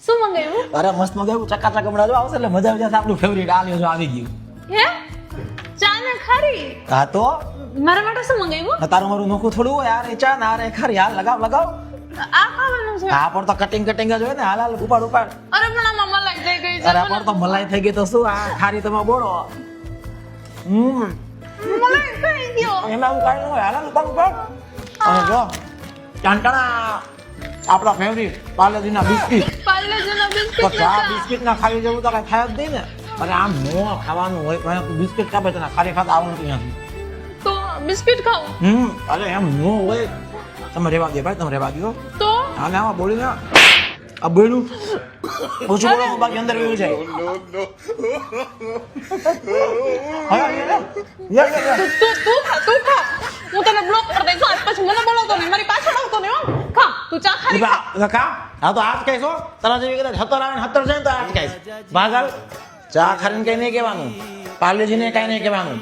શું મંગાવ્યું? અરે મસ્ત મગાવ્યું, ચકાચક હમણાં જો આવશે એટલે મજા આવી જશે. આપણું ફેવરિટ આ લ્યો જો આવી ગયું. હે ચા ને ખારી? હા તો મારા માટે શું મંગાવ્યું? તારું મારું નોખું થોડું હોય. યાર એ ચા ને આરે ખારી. હાલ લગાવ લગાવ. આ ખાવાનું છે? હા પણ તો કટિંગ કટિંગ જ હોય ને. હાલ હાલ ઉપાડ ઉપાડ. અરે પણ આમાં મલાઈ થઈ ગઈ છે. અરે પણ તો મલાઈ થઈ ગઈ તો શું, આ ખારી તમે બોલો. મલાઈ થઈ ગયો. એમાં હું કાંઈ ન હોય. હાલ હાલ ઉપાડ ઉપાડ. અને જો ચાંટણા આપણા ફેવરિટ પાર્લેજીના બિસ્કિટ. પાર્લેજીના તો બિસ્કિટ ચા બિસ્કિટ ના ખાવી જેવું તો કઈ થાય જ નહીં ને. અરે આમ નો ખાવાનું હોય પણ બિસ્કિટ કાપે તને ખાલી ખાતા આવડતું નથી. તો બિસ્કિટ ખાવું અરે એમ નો હોય. તમે રેવા દે ભાઈ, તમે રેવા દો. તો આને આમાં બોલી ને આ બોલ્યું ઓછું બોલો બાકી અંદર વયું જાય. હા તું ખા હું તને બ્લોક કરી દઈશ આજ પછી મને બોલાવતો નહીં, મારી પાછળ આવતો નહીં હો. ખા તું ચા ખાલી ખા. કા હા તો આજ કહીશ હો. તારા જેવી કદાચ 70 આવે ને 70 જાય ને તો આજ કહીશ. ભાગલ ચા ખારીને કઈ નહીં કહેવાનું, પાર્લેજીને કઈ નહીં કહેવાનું.